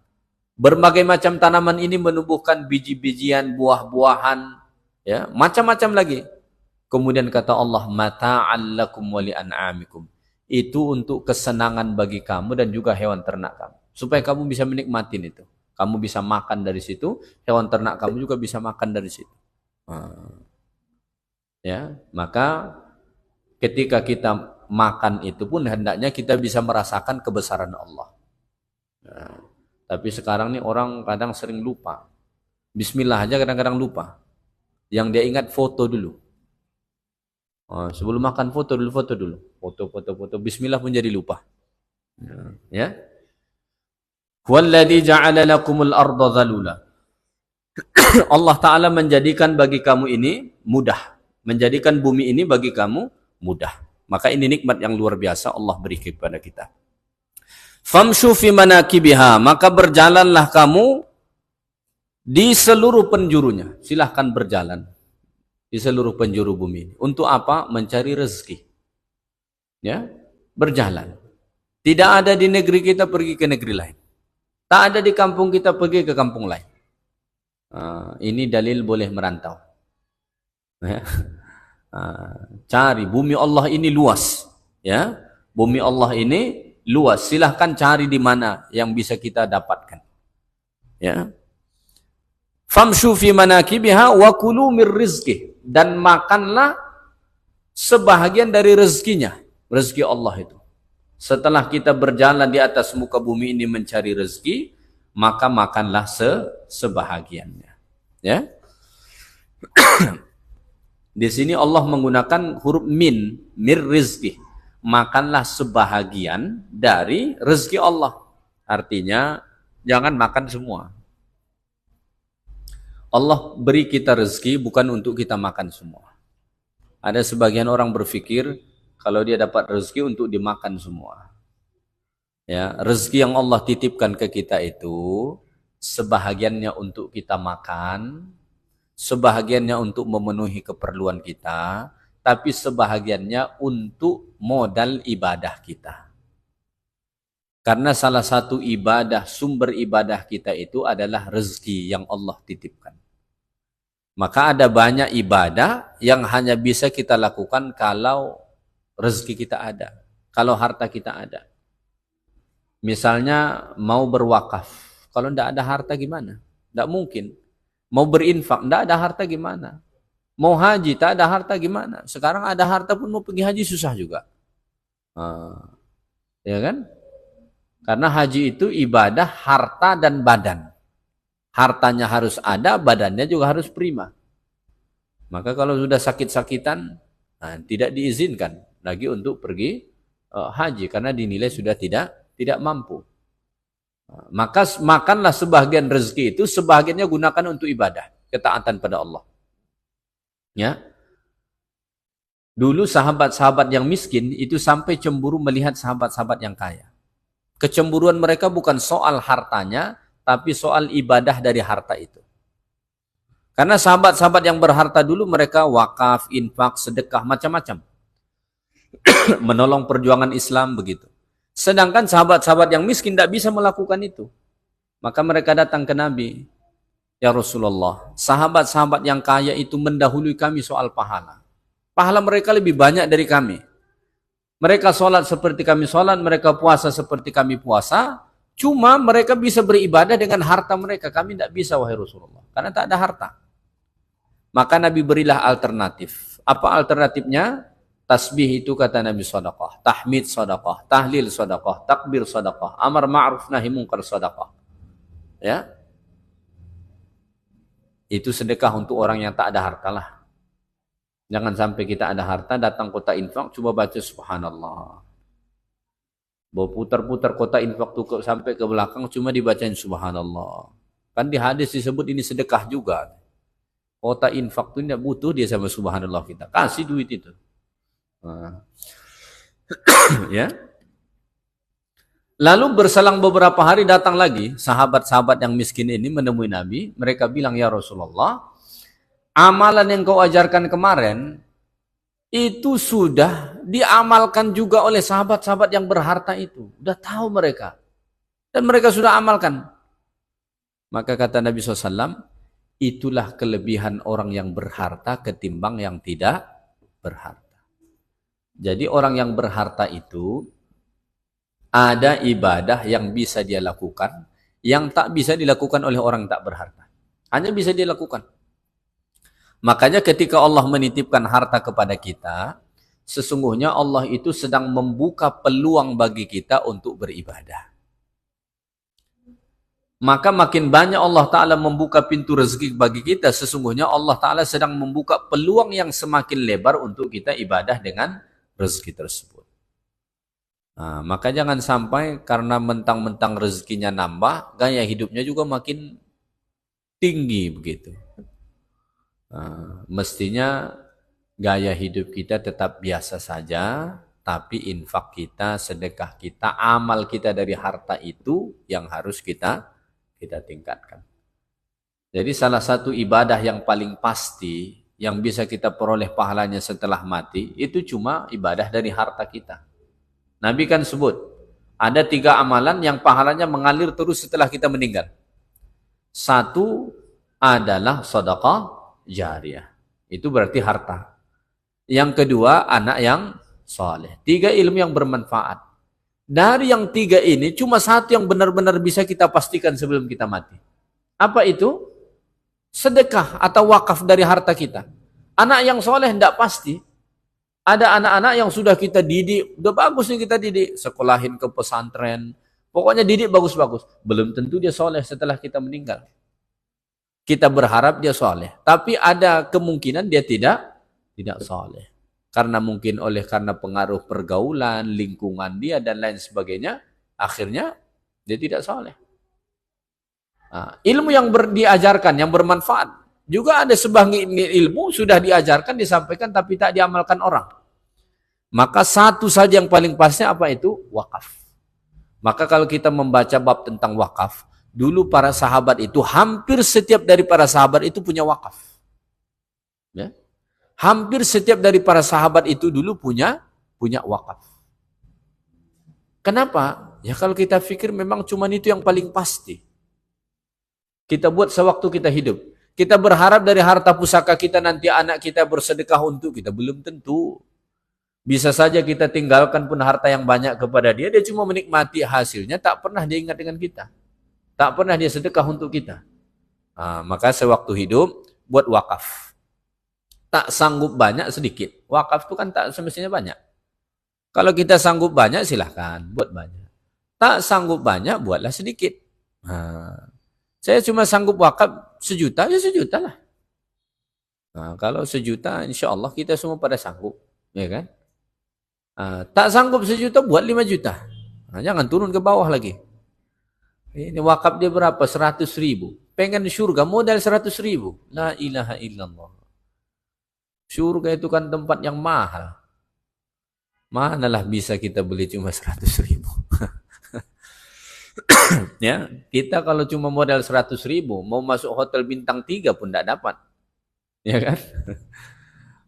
Berbagai macam tanaman ini menumbuhkan biji-bijian, buah-buahan, ya, macam-macam lagi. Kemudian kata Allah, mata'an lakum wa li'an'amikum. Itu untuk kesenangan bagi kamu dan juga hewan ternak kamu. Supaya kamu bisa menikmati itu. Kamu bisa makan dari situ, hewan ternak kamu juga bisa makan dari situ. Ya, maka ketika kita makan itu pun hendaknya kita bisa merasakan kebesaran Allah. Nah, tapi sekarang nih orang kadang sering lupa. Bismillah aja kadang-kadang lupa. Yang dia ingat foto dulu. Sebelum makan foto dulu. Foto. Bismillah pun jadi lupa. Ya. Walladzi ja'ala lakumul arda dzalula. Allah Ta'ala menjadikan bagi kamu ini mudah. Menjadikan bumi ini bagi kamu mudah. Maka ini nikmat yang luar biasa Allah beri kepada kita. Famshu fi manakibiha, maka berjalanlah kamu di seluruh penjurunya. Silahkan berjalan di seluruh penjuru bumi ini. Untuk apa? Mencari rezeki. Ya, berjalan. Tidak ada di negeri kita pergi ke negeri lain. Tak ada di kampung kita pergi ke kampung lain. Ini dalil boleh merantau. Ya. Cari, bumi Allah ini luas. Ya, bumi Allah ini luas. Silahkan cari di mana yang bisa kita dapatkan. Ya. Famshu fi manakibiha wa kulu mir rizqih, dan makanlah sebahagian dari rezekinya, rezeki Allah itu. Setelah kita berjalan di atas muka bumi ini mencari rezeki, maka makanlah sebahagiannya. Ya. Di sini Allah menggunakan huruf mir rizqih. Makanlah sebahagian dari rezeki Allah. Artinya jangan makan semua. Allah beri kita rezeki bukan untuk kita makan semua. Ada sebagian orang berpikir kalau dia dapat rezeki untuk dimakan semua. Ya, rezeki yang Allah titipkan ke kita itu sebahagiannya untuk kita makan, sebahagiannya untuk memenuhi keperluan kita, tapi sebahagiannya untuk modal ibadah kita. Karena salah satu ibadah, sumber ibadah kita itu adalah rezeki yang Allah titipkan. Maka ada banyak ibadah yang hanya bisa kita lakukan kalau rezeki kita ada, kalau harta kita ada. Misalnya mau berwakaf, kalau tidak ada harta gimana? Tidak mungkin. Mau berinfak, tidak ada harta gimana? Mau haji, tak ada harta gimana? Sekarang ada harta pun mau pergi haji susah juga. Ya kan? Karena haji itu ibadah harta dan badan. Hartanya harus ada, badannya juga harus prima. Maka kalau sudah sakit-sakitan, tidak diizinkan lagi untuk pergi haji karena dinilai sudah tidak mampu. Maka makanlah sebahagian rezeki itu, sebahagiannya gunakan untuk ibadah, ketaatan pada Allah. Ya. Dulu sahabat-sahabat yang miskin itu sampai cemburu melihat sahabat-sahabat yang kaya. Kecemburuan mereka bukan soal hartanya, tapi soal ibadah dari harta itu. Karena sahabat-sahabat yang berharta dulu mereka wakaf, infak, sedekah, macam-macam. Menolong perjuangan Islam begitu. Sedangkan sahabat-sahabat yang miskin tidak bisa melakukan itu. Maka mereka datang ke Nabi. Ya Rasulullah, sahabat-sahabat yang kaya itu mendahului kami soal pahala. Pahala mereka lebih banyak dari kami. Mereka sholat seperti kami sholat, mereka puasa seperti kami puasa. Cuma mereka bisa beribadah dengan harta mereka. Kami tidak bisa, wahai Rasulullah. Karena tak ada harta. Maka Nabi berilah alternatif. Apa alternatifnya? Tasbih itu kata Nabi sedekah, tahmid sedekah, tahlil sedekah, takbir sedekah, amar ma'ruf nahi munkar sedekah. Ya. Itu sedekah untuk orang yang tak ada harta lah. Jangan sampai kita ada harta datang kota infak coba baca subhanallah. Bawa putar-putar kota infak tuh sampai ke belakang cuma dibacain subhanallah. Kan di hadis disebut ini sedekah juga. Kota infak itu tidak butuh dia sama subhanallah kita. Kasih duit itu. Ya. Lalu berselang beberapa hari datang lagi sahabat-sahabat yang miskin ini menemui Nabi. Mereka bilang, ya Rasulullah, amalan yang kau ajarkan kemarin itu sudah diamalkan juga oleh sahabat-sahabat yang berharta itu. Sudah tahu mereka. Dan mereka sudah amalkan. Maka kata Nabi SAW, itulah kelebihan orang yang berharta ketimbang yang tidak berharta. Jadi orang yang berharta itu ada ibadah yang bisa dia lakukan, yang tak bisa dilakukan oleh orang yang tak berharta. Hanya bisa dia lakukan. Makanya ketika Allah menitipkan harta kepada kita, sesungguhnya Allah itu sedang membuka peluang bagi kita untuk beribadah. maka makin banyak Allah Ta'ala membuka pintu rezeki bagi kita. Sesungguhnya Allah Ta'ala sedang membuka peluang yang semakin lebar untuk kita ibadah dengan rezeki tersebut. Nah, maka jangan sampai karena mentang-mentang rezekinya nambah, gaya hidupnya juga makin tinggi begitu. Nah, mestinya gaya hidup kita tetap biasa saja, tapi infak kita, sedekah kita, amal kita dari harta itu yang harus kita tingkatkan. Jadi salah satu ibadah yang paling pasti yang bisa kita peroleh pahalanya setelah mati itu cuma ibadah dari harta kita. Nabi kan sebut ada 3 amalan yang pahalanya mengalir terus setelah kita meninggal. Satu adalah sedekah jariyah. Itu berarti harta. Yang kedua anak yang saleh. 3 ilmu yang bermanfaat. Dari yang 3 ini cuma satu yang benar-benar bisa kita pastikan sebelum kita mati. Apa itu? Sedekah atau wakaf dari harta kita. Anak yang soleh tidak pasti. Ada anak-anak yang sudah kita didik, udah bagus nih kita didik, sekolahin ke pesantren, pokoknya didik bagus-bagus. Belum tentu dia soleh setelah kita meninggal. Kita berharap dia soleh, tapi ada kemungkinan dia tidak soleh. Karena mungkin karena pengaruh pergaulan, lingkungan dia dan lain sebagainya, akhirnya dia tidak soleh. Nah, ilmu yang diajarkan, yang bermanfaat. Juga ada sebagian ilmu sudah diajarkan, disampaikan, tapi tak diamalkan orang. Maka satu saja yang paling pasti apa itu? Wakaf. Maka kalau kita membaca bab tentang wakaf, dulu para sahabat itu, hampir setiap dari para sahabat itu punya wakaf. Ya? Hampir setiap dari para sahabat itu dulu punya wakaf. Kenapa? Ya kalau kita pikir memang cuma itu yang paling pasti. Kita buat sewaktu kita hidup. Kita berharap dari harta pusaka kita nanti anak kita bersedekah untuk kita. Belum tentu. Bisa saja kita tinggalkan pun harta yang banyak kepada dia. Dia cuma menikmati hasilnya. Tak pernah dia ingat dengan kita. Tak pernah dia sedekah untuk kita. Nah, maka sewaktu hidup buat wakaf. Tak sanggup banyak sedikit. Wakaf itu kan tak semestinya banyak. Kalau kita sanggup banyak silahkan buat banyak. Tak sanggup banyak buatlah sedikit. Nah, saya cuma sanggup wakaf 1 juta, ya 1 juta lah. Nah, kalau 1 juta, insya Allah kita semua pada sanggup. Ya kan? Nah, tak sanggup 1 juta, buat 5 juta. Nah, jangan turun ke bawah lagi. Ini wakaf dia berapa? 100.000. Pengen surga, modal 100.000. La ilaha illallah. Surga itu kan tempat yang mahal. Manalah bisa kita beli cuma 100.000. Ya, kita kalau cuma modal 100.000, mau masuk hotel bintang 3 pun tidak dapat. Ya kan?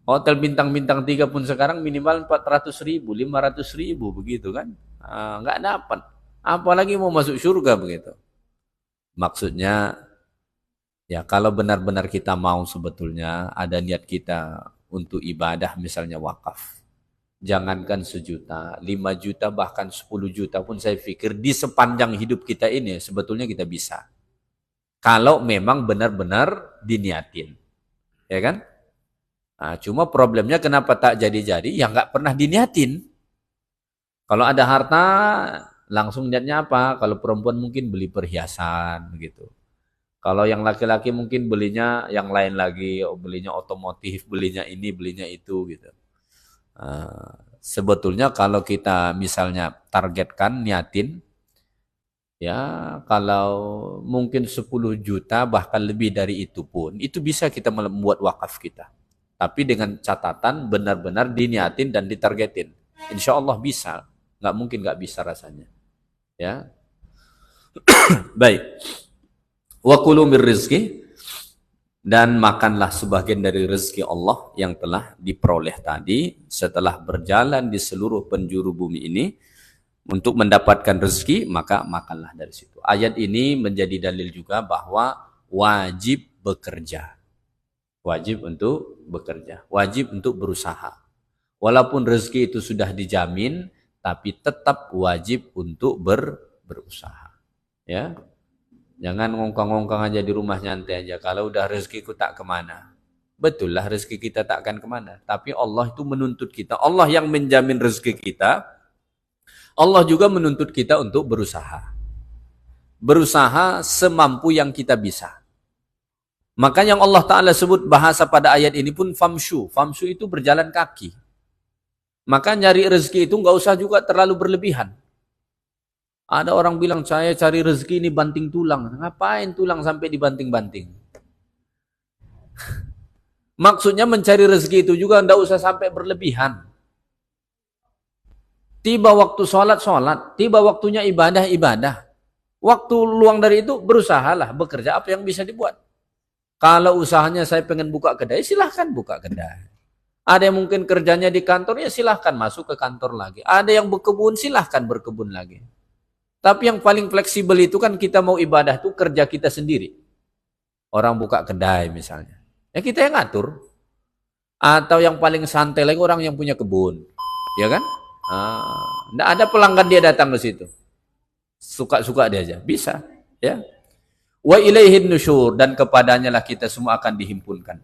Hotel bintang 3 pun sekarang minimal 400.000, 500.000 begitu kan? Nggak dapat. Apalagi mau masuk surga begitu. Maksudnya, ya kalau benar-benar kita mau sebetulnya ada niat kita untuk ibadah misalnya wakaf. Jangankan 1 juta, 5 juta, bahkan 10 juta pun saya pikir di sepanjang hidup kita ini sebetulnya kita bisa. Kalau memang benar-benar diniatin. Ya kan? Nah, cuma problemnya kenapa tak jadi-jadi? Ya nggak pernah diniatin. Kalau ada harta, langsung niatnya apa? Kalau perempuan mungkin beli perhiasan begitu. Kalau yang laki-laki mungkin belinya yang lain lagi, belinya otomotif, belinya ini, belinya itu gitu. Sebetulnya kalau kita misalnya targetkan, niatin, ya kalau mungkin 10 juta bahkan lebih dari itu pun, itu bisa kita membuat wakaf kita. Tapi dengan catatan benar-benar diniatin dan ditargetin. Insya Allah bisa, nggak mungkin nggak bisa rasanya. Ya, baik. Wa kulu mir rizki. Dan makanlah sebagian dari rezeki Allah yang telah diperoleh tadi setelah berjalan di seluruh penjuru bumi ini untuk mendapatkan rezeki, maka makanlah dari situ. Ayat ini menjadi dalil juga bahwa wajib bekerja. Wajib untuk bekerja, wajib untuk berusaha. Walaupun rezeki itu sudah dijamin, tapi tetap wajib untuk berusaha. Ya. Jangan ngongkang-ngongkang aja di rumah nyantai aja. Kalau udah rezekiku tak kemana. Betul lah rezeki kita tak akan kemana. Tapi Allah itu menuntut kita. Allah yang menjamin rezeki kita. Allah juga menuntut kita untuk berusaha. berusaha semampu yang kita bisa. Maka yang Allah Ta'ala sebut bahasa pada ayat ini pun famshu. Famshu itu berjalan kaki. Maka nyari rezeki itu nggak usah juga terlalu berlebihan. Ada orang bilang, saya cari rezeki ini banting tulang. Ngapain tulang sampai dibanting-banting? Maksudnya mencari rezeki itu juga nggak usah sampai berlebihan. Tiba waktu sholat, tiba waktunya ibadah. Waktu luang dari itu berusahalah bekerja apa yang bisa dibuat. Kalau usahanya saya pengen buka kedai, silahkan buka kedai. Ada yang mungkin kerjanya di kantor, ya silahkan masuk ke kantor lagi. Ada yang berkebun, silahkan berkebun lagi. Tapi yang paling fleksibel itu kan kita mau ibadah itu kerja kita sendiri. Orang buka kedai misalnya. Ya kita yang ngatur. Atau yang paling santai lagi orang yang punya kebun. Ya kan? Nggak ada pelanggan dia datang ke situ. Suka-suka dia aja. Bisa. Ya. Wa ilaihin nusyur, dan kepadanya lah kita semua akan dihimpunkan.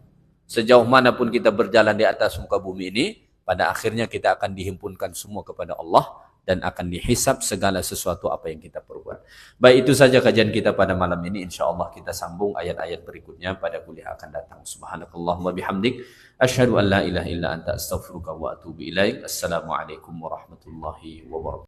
Sejauh manapun kita berjalan di atas muka bumi ini, pada akhirnya kita akan dihimpunkan semua kepada Allah dan akan dihisab segala sesuatu apa yang kita perbuat. Baik, itu saja kajian kita pada malam ini. Insyaallah kita sambung ayat-ayat berikutnya pada kuliah akan datang. Subhanakallahumma bihamdik, asyhadu an la ilaha illa anta astaghfiruka wa atubu ilaik. Assalamualaikum warahmatullahi wabarakatuh.